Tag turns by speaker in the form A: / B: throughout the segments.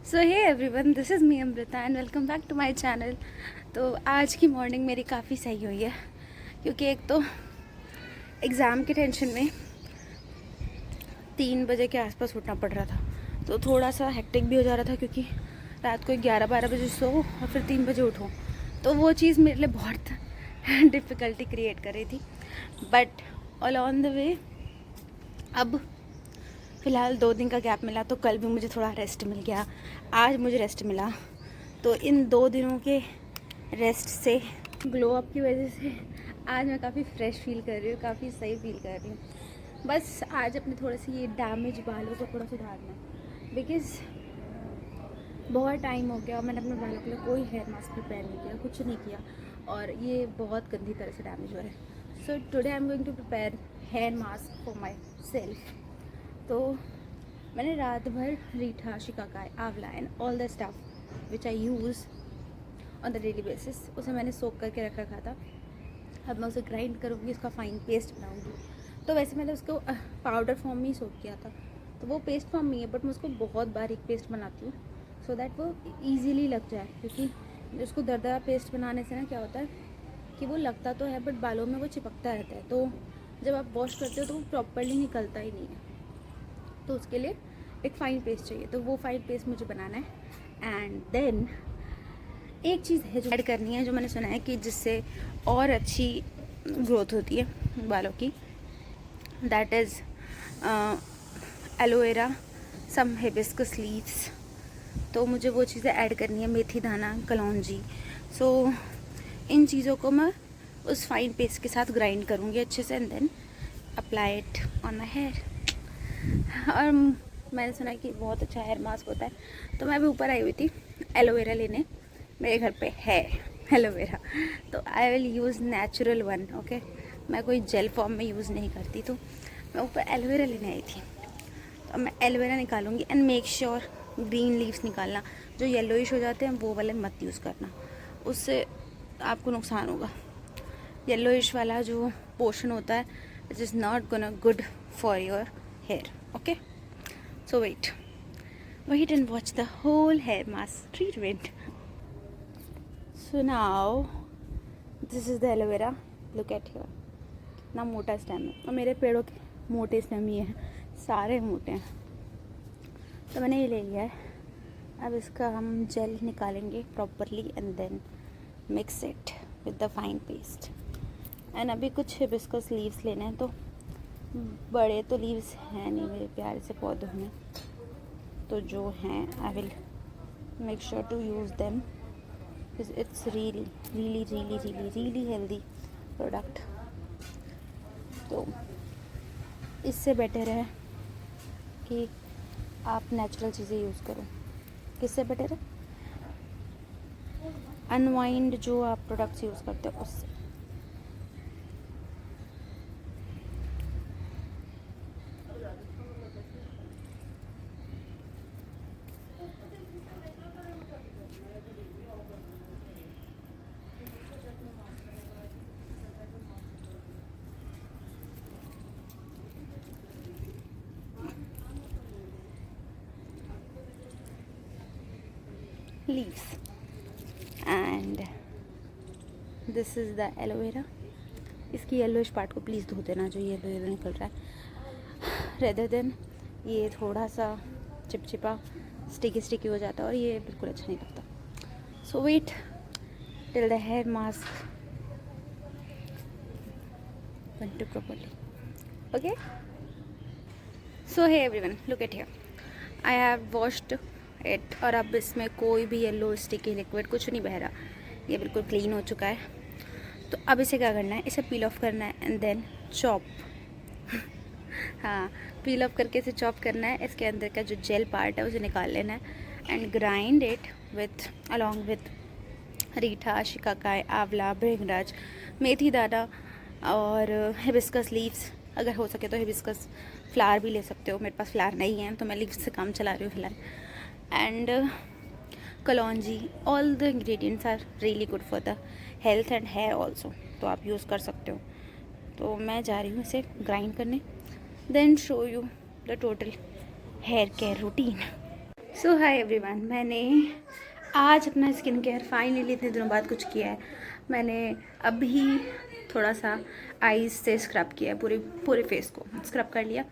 A: So hey everyone, this is me Amrita and welcome back to my channel. तो आज की morning मेरी काफ़ी सही हुई है क्योंकि एक तो एग्ज़ाम के टेंशन में 3 बजे के आसपास उठना पड़ रहा था, तो थोड़ा सा हेक्टिक भी हो जा रहा था क्योंकि रात को 11-12 बजे सो और फिर 3 बजे उठो, तो वो चीज़ मेरे लिए बहुत डिफ़िकल्टी क्रिएट कर रही थी। बट ऑन द वे अब फ़िलहाल 2 दिन का गैप मिला, तो कल भी मुझे थोड़ा रेस्ट मिल गया, आज मुझे रेस्ट मिला। तो इन 2 दिनों के रेस्ट से, ग्लो अप की वजह से आज मैं काफ़ी फ्रेश फील कर रही हूँ, काफ़ी सही फील कर रही हूँ। बस आज अपने थोड़े से ये डैमेज बालों को थोड़ा सुधारना है बिकॉज़ बहुत टाइम हो गया और मैंने अपने बालों के लिए कोई हेयर मास्क प्रिपेयर नहीं किया, कुछ नहीं किया, और ये बहुत गंदी तरह से डैमेज हो रहा है। So today I am going to prepare hair mask for myself. तो मैंने रात भर reetha, shikakai, amla and all the stuff which I use on the daily basis, उसे मैंने सोक करके रख रखा था। अब मैं उसे ग्राइंड करूँगी, उसका फाइन पेस्ट बनाऊँगी। तो वैसे मैंने उसको पाउडर फॉर्म में ही सोक किया था, तो वो पेस्ट फॉर्म में है, बट मैं उसको बहुत बारीक पेस्ट बनाती हूँ सो दैट वो ईजीली लग जाए। क्योंकि उसको दरदरा पेस्ट बनाने से ना क्या होता है कि वो लगता तो है बट बालों में वो चिपकता रहता है, तो जब आप वॉश करते हो तो वो प्रॉपरली निकलता ही नहीं है। तो उसके लिए एक फ़ाइन पेस्ट चाहिए, तो वो फ़ाइन पेस्ट मुझे बनाना है। एंड देन एक चीज़ है जो ऐड करनी है, जो मैंने सुना है कि जिससे और अच्छी ग्रोथ होती है बालों की, that is aloe vera, some hibiscus leaves. तो मुझे वो चीज़ें ऐड करनी है, मेथी दाना, कलौंजी। सो इन चीज़ों को मैं उस फाइन पेस्ट के साथ ग्राइंड करूँगी अच्छे से and then apply it on my hair. और मैंने सुना है कि बहुत अच्छा हेयर मास्क होता है, तो मैं भी ऊपर आई हुई थी एलोवेरा लेने। मेरे घर पे है एलोवेरा, तो I will use natural one. Okay, मैं कोई जेल फॉर्म में यूज़ नहीं करती, तो मैं ऊपर एलोवेरा लेने आई थी। तो मैं एलोवेरा निकालूंगी and make sure green leaves निकालना, जो येलोइश हो जाते हैं वो वाले मत यूज़ करना, उससे आपको नुकसान होगा। येलोइश वाला जो पोर्शन होता है, it is not gonna good for your hair. Okay, so wait and watch the whole hair mask treatment. So now this is the aloe vera. Look at here, कितना मोटा स्टेम है, और मेरे पेड़ों के मोटे स्टेम ही हैं, सारे मोटे हैं। तो मैंने ये ले लिया है। अब इसका हम जेल निकालेंगे properly and then mix it with the fine paste. And अभी कुछ हिबिस्कस लीव्स लेने हैं, तो बड़े तो लीव्स हैं नहीं मेरे प्यारे से पौधों में, तो जो हैं I will make sure to use them because it's really really really really really healthy product. तो इससे बेटर है कि आप नेचुरल चीज़ें यूज़ करो। किससे बेटर है? अनवाइंड जो आप प्रोडक्ट्स यूज़ करते हो उससे। leaves and this is the aloe vera। इसकी येलोइश पार्ट को प्लीज़ धो देना, जो येलो येलो निकल रहा है, रेदर देन ये थोड़ा सा चिपचिपा स्टिकी स्टिकी हो जाता है और ये बिल्कुल अच्छा नहीं लगता। So wait till the hair mask went to properly. Okay, so hey everyone, look at here, I have washed it। और अब इसमें कोई भी येलो स्टिकी लिक्विड कुछ नहीं बह रहा, ये बिल्कुल क्लीन हो चुका है। तो अब इसे क्या करना है, इसे पील ऑफ करना है एंड देन चॉप। हाँ, पील ऑफ करके इसे चॉप करना है। इसके अंदर का जो जेल पार्ट है उसे निकाल लेना है and grind it with along with reetha, shikakai, amla, bhringraj, मेथी दाना और हिबिस्कस लीव्स। अगर हो सके तो हिबिस्कस फ्लावर भी ले सकते हो, मेरे पास फ्लावर नहीं है तो मैं लीव्स से काम चला रही हूँ फिलहाल। And kalonji, all the ingredients are really good for the health and hair also, तो आप यूज़ कर सकते हो। तो मैं जा रही हूँ इसे ग्राइंड करने, then show you the total hair care routine. So hi everyone, मैंने आज अपना स्किन केयर फाइनली इतने दिनों बाद कुछ किया है। मैंने अभी थोड़ा सा आईज से स्क्रब किया है, पूरे पूरे फेस को स्क्रब कर लिया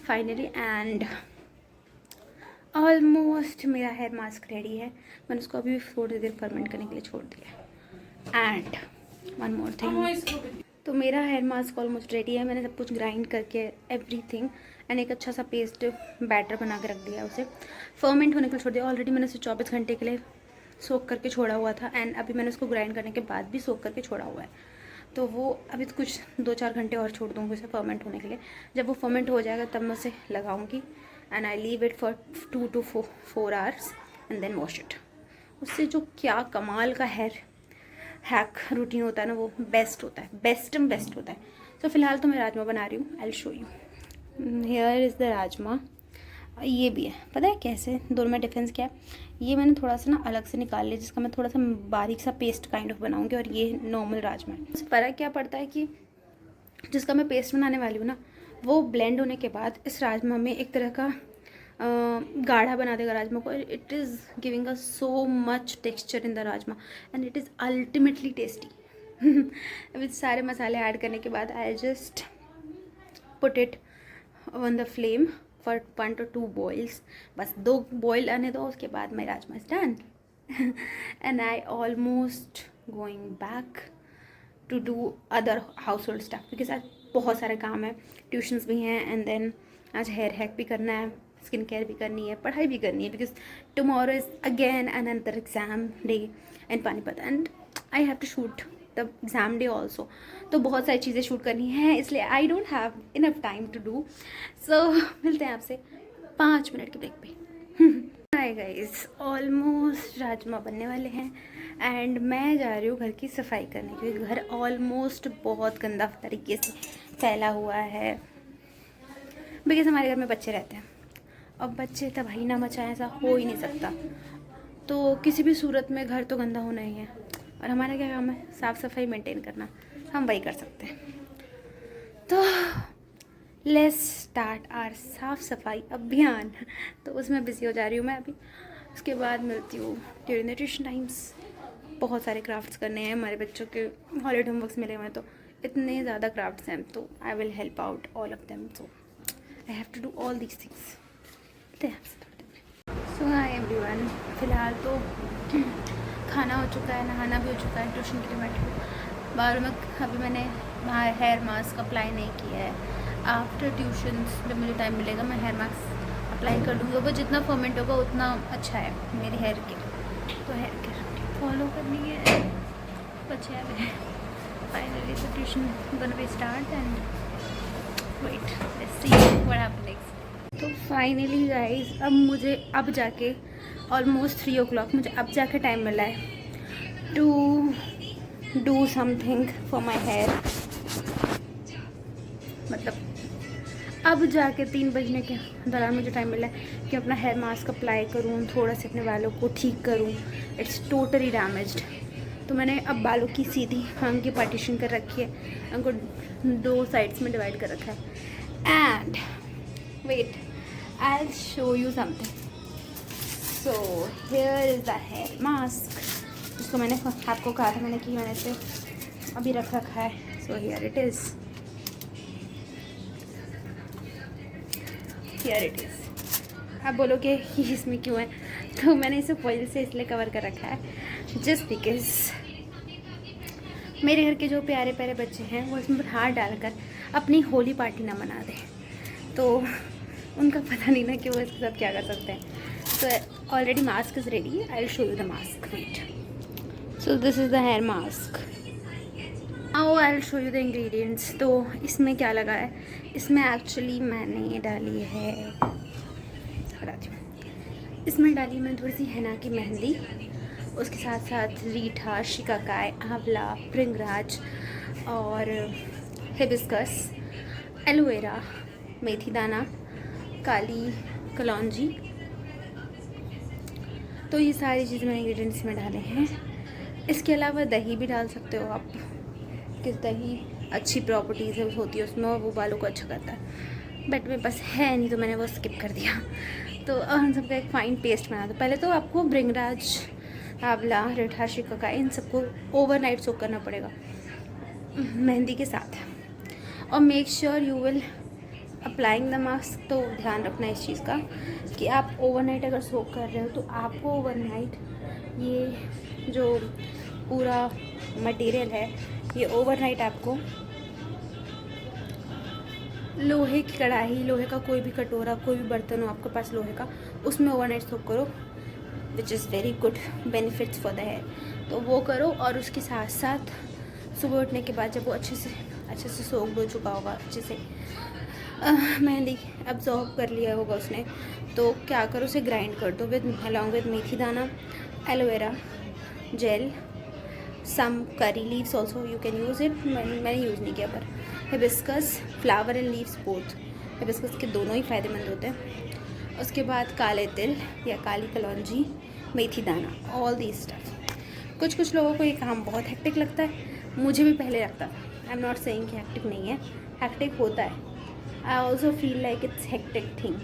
A: फाइनली। एंड ऑलमोस्ट मेरा हेयर मास्क रेडी है। मैंने उसको अभी थोड़ी देर फर्मेंट करने के लिए छोड़ दिया। एंड वन मोर थिंग, तो मेरा हेयर मास्क ऑलमोस्ट रेडी है। मैंने सब कुछ ग्राइंड करके एवरीथिंग एंड एक अच्छा सा पेस्ट बैटर बना के रख दिया, उसे फर्मेंट होने के लिए छोड़ दिया। ऑलरेडी मैंने उसे 24 घंटे के लिए सोक करके छोड़ा हुआ था एंड अभी मैंने उसको ग्राइंड करने के बाद भी सोक करके छोड़ा हुआ है। तो वो अभी तो कुछ 2-4 घंटे और छोड़ दूँगी उसे फर्मेंट होने के लिए। जब वो फर्मेंट हो जाएगा तब मैं उसे लगाऊंगी and I leave it for 2 to 4 hours and then wash it. उससे जो क्या कमाल का हेयर हैक रूटीन होता है ना, वो बेस्ट होता है, बेस्ट होता है। तो फिलहाल तो मैं राजमा बना रही हूँ। आई will show you. Here is the rajma. ये भी है, पता है कैसे दोनों में डिफरेंस क्या है? ये मैंने थोड़ा सा ना अलग से निकाल लिया, जिसका मैं थोड़ा सा बारीक सा पेस्ट काइंड ऑफ बनाऊंगी, और ये नॉर्मल राजमा है। उससे फ़र्क क्या पड़ता है कि जिसका मैं पेस्ट बनाने वाली हूँ ना, वो ब्लेंड होने के बाद इस राजमा में एक तरह का गाढ़ा बना देगा राजमा को। It is giving a so much texture in the rajma and it is ultimately tasty. अभी सारे मसाले ऐड करने के बाद I just put it on the flame for 1 to 2 boils. बस 2 बॉयल आने दो, उसके बाद my rajma is done. And I almost going back to do other household stuff, because आज बहुत सारे काम है, ट्यूशन्स भी हैं एंड देन आज हेयर हैक भी करना है, स्किन केयर भी करनी है, पढ़ाई भी करनी है, because tomorrow is again another exam day in Panipat and I have to shoot the exam day also. तो बहुत सारी चीज़ें शूट करनी है, इसलिए I don't have enough time to do. So मिलते हैं आपसे 5 मिनट के ब्रेक पे। हाय गाइस, ऑलमोस्ट राजमा बनने वाले हैं एंड मैं जा रही हूँ घर की सफाई करने, क्योंकि घर ऑलमोस्ट बहुत गंदा तरीके से फैला हुआ है, बिकॉज हमारे घर में बच्चे रहते हैं। अब बच्चे तबाही ना मचाएं, ऐसा हो ही नहीं सकता। तो किसी भी सूरत में घर तो गंदा होना ही है, और हमारा क्या काम है? साफ़ सफाई मेंटेन करना। हम वही कर सकते हैं। तो लेट्स स्टार्ट आवर साफ़ सफाई अभियान। तो उसमें बिज़ी हो जा रही हूँ मैं अभी। उसके बाद मिलती हूँ ड्यूरिंग द ट्यूशन टाइम्स। बहुत सारे क्राफ्ट्स करने हैं, हमारे बच्चों के हॉलीडे होमवर्क्स मिले हुए हैं, तो इतने ज़्यादा क्राफ्ट्स हैं, तो I will help out all of them. So I have to do all these things. So hi everyone, फ़िलहाल तो खाना हो चुका है, नहाना भी हो चुका है, ट्यूशन के लिए बैठी हूँ बाहर में। अभी मैंने हेयर मास्क अप्लाई नहीं किया है। आफ्टर ट्यूशन जब मुझे टाइम मिलेगा मैं हेयर मास्क अप्लाई कर दूँगी। वो जितना फर्मेंट होगा उतना अच्छा है मेरे हेयर के लिए। तो हेयर केयर रूटीन फॉलो करनी है। बच्चे आ गए फाइनली, तो tuition gonna be start and wait let's see what happens next. तो फाइनली गाइज, अब जाके ऑलमोस्ट 3 o'clock मुझे अब जाके टाइम मिला है to do something for my hair. मतलब अब जाके 3 बजने के दौरान मुझे टाइम मिला है कि अपना हेयर मास्क अप्लाई करूँ, थोड़ा से अपने बालों को ठीक करूँ। It's totally damaged. तो मैंने अब बालों की सीधी हम की पार्टीशन कर रखी है, उनको 2 साइड्स में डिवाइड कर रखा है। And wait, I'll show you something. So here is the hair mask, जिसको मैंने आपको कहा था मैंने इसे अभी रख रखा है। So here it is. Here it is. आप बोलोगे कि इसमें क्यों है? तो मैंने इसे फॉइल से इसलिए कवर कर रखा है जस्ट बिकॉज मेरे घर के जो प्यारे प्यारे बच्चे हैं वो इसमें हाथ डालकर अपनी होली पार्टी ना मना दें। तो उनका पता नहीं ना कि वो इसके साथ क्या कर सकते हैं। So already mask is ready. I will show you the mask. Wait, so this is the hair mask. Now I will show you the ingredients. तो इसमें क्या लगा है? इसमें एक्चुअली मैंने डाली है, इसमें डाली मैंने थोड़ी सी हेना की मेहंदी, उसके साथ साथ रीठा, शिकाकाई, आंवला, भृंगराज और हिबिस्कस, एलोवेरा, मेथी दाना, काली कलौंजी। तो ये सारी चीज़ें मैंने इंग्रेडिएंट्स में डाले हैं। इसके अलावा दही भी डाल सकते हो आप, किस दही अच्छी प्रॉपर्टीज़ है होती है उसमें, और वो बालों को अच्छा करता है। बट मेरे पास है नहीं तो मैंने वो स्किप कर दिया। तो हम सबका एक फ़ाइन पेस्ट बना दो। पहले तो आपको भृंगराज, आंवला, रीठा, शिकाकाई इन सबको ओवरनाइट सोक करना पड़ेगा मेहंदी के साथ। और make sure you will applying the mask. तो ध्यान रखना इस चीज़ का कि आप ओवरनाइट अगर सोक कर रहे हो तो आपको ओवरनाइट ये जो पूरा मटेरियल है ये ओवरनाइट आपको लोहे की कढ़ाई, लोहे का कोई भी कटोरा, कोई भी बर्तन हो आपके पास लोहे का, उसमें ओवरनाइट सोक करो, which is very good benefits for the hair. तो वो करो और उसके साथ साथ सुबह उठने के बाद जब वो अच्छे से सोक हो चुका होगा, अच्छे से मेहंदी अब्जॉर्ब कर लिया होगा उसने, तो क्या करो उसे ग्राइंड कर दो विद अलॉन्ग विद मेथी दाना, aloe vera gel, some curry leaves also you can use it. मैंने यूज़ नहीं किया, पर hibiscus, flower and leaves both, hibiscus के दोनों ही फ़ायदेमंद होते हैं। उसके बाद काले तिल या काली कलौंजी, मेथी दाना, ऑल दी स्टफ। कुछ लोगों को ये काम बहुत हेक्टिक लगता है, मुझे भी पहले लगता था। आई एम नॉट सेइंग कि हेक्टिक नहीं है, हेक्टिक होता है। I also feel like it's hectic thing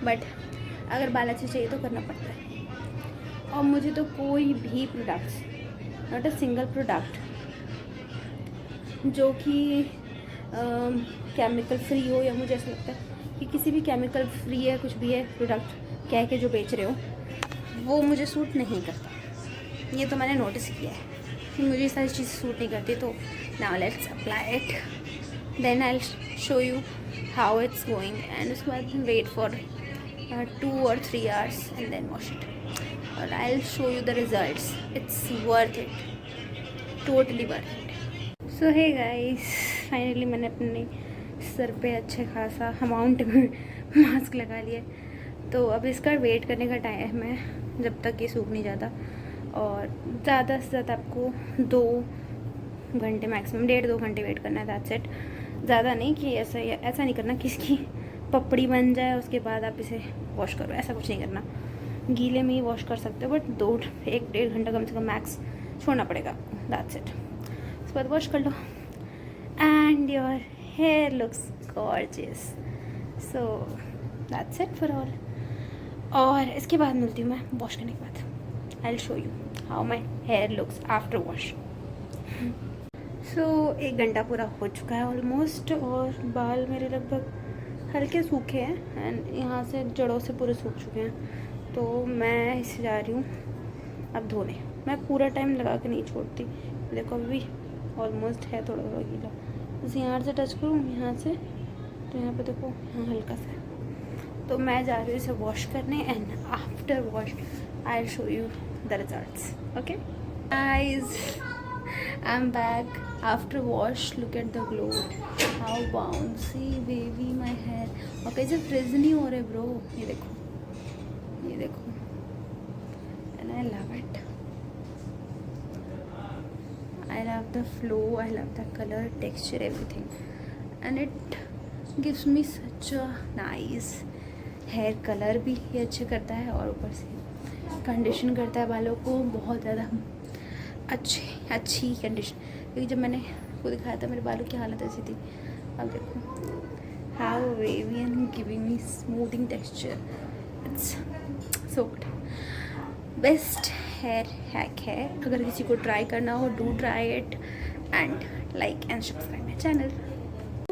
A: but अगर बाल अच्छे चाहिए तो करना पड़ता है। और मुझे तो कोई भी products, not a single product जो कि केमिकल फ्री हो, या मुझे ऐसा लगता है कि किसी भी केमिकल फ्री है कुछ भी है प्रोडक्ट कह के जो बेच रहे हो, वो मुझे सूट नहीं करता। ये तो मैंने नोटिस किया है कि मुझे ये सारी चीज़ें सूट नहीं करती। तो now let's apply it, then I show you how it's going, and उसके बाद wait for 2 or 3 hours and then wash it, और I'll show you the results. It's worth it, totally worth it. So hey guys, finally मैंने अपने sir पे अच्छे खासा amount में mask लगा लिया। तो अब इसका वेट करने का टाइम है जब तक ये सूख नहीं जाता, और ज़्यादा से ज़्यादा आपको 2 घंटे मैक्सिमम 1.5-2 घंटे वेट करना है, दैट्स इट। ज़्यादा नहीं कि ऐसा नहीं करना कि इसकी पपड़ी बन जाए उसके बाद आप इसे वॉश करो, ऐसा कुछ नहीं करना। गीले में ही वॉश कर सकते हो, बट 1-1.5 घंटा कम से कम मैक्स छोड़ना पड़ेगा, दैट्स इट। उसके बाद वॉश कर लो and your hair looks gorgeous. So that's it for all. और इसके बाद मिलती हूँ मैं वॉश करने के बाद। I will show you how my hair looks after wash. So 1 घंटा पूरा हो चुका है ऑलमोस्ट, और बाल मेरे लगभग हल्के सूखे हैं एंड यहाँ से जड़ों से पूरे सूख चुके हैं। तो मैं इसे जा रही हूँ अब धोने। मैं पूरा टाइम लगा के नहीं छोड़ती, देखो अभी ऑलमोस्ट है थोड़ा थोड़ा गीला। बस यहाँ से टच करूँ यहाँ से, तो यहाँ पे देखो यहाँ हल्का सा है। तो मैं जा रही हूँ इसे वॉश करने, and after wash I will show you the results. Okay guys, I am back after wash. Look at the glow, how bouncy baby my hair. और कैसे फ्रिज नहीं हो रहे ब्रो, ये देखो ये देखो, and I love it. I love the flow, I love the color, texture, everything, and it gives me such a nice hair color भी ये अच्छे करता है, और ऊपर से कंडीशन करता है बालों को बहुत ज़्यादा अच्छी कंडीशन। क्योंकि जब मैंने को दिखाया था मेरे बालों की हालत ऐसी थी। अब देखो how wavy and giving me smoothing texture, it's so good. Best hair hack है, अगर किसी को ट्राई करना हो do try it, and like and subscribe my channel.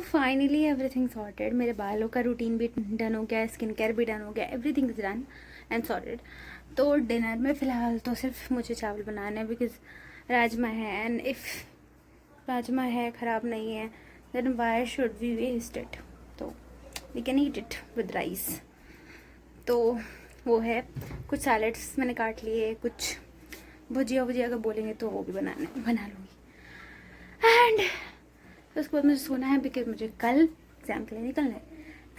A: Finally everything sorted, मेरे बालों का रूटीन भी डन हो गया, स्किन केयर भी डन हो गया, everything is done and sorted. तो डिनर में फ़िलहाल तो सिर्फ मुझे चावल बनाना है, बिकॉज राजमा है, एंड इफ़ राजमा है ख़राब नहीं है then why should we waste it. तो we can eat it with rice. तो वो है, कुछ सैलड्स मैंने काट लिए, कुछ भुजिया अगर बोलेंगे तो वो भी बना लूँगी। एंड उसके बाद मुझे सोना है, बिकॉज मुझे कल एग्ज़ाम के लिए निकलना है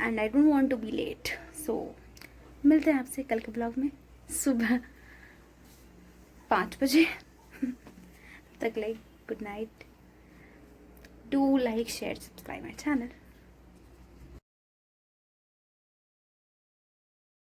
A: and I don't want to be late. So मिलते हैं आपसे कल के ब्लॉग में सुबह 5 बजे तक। Like good night, do like share subscribe my channel.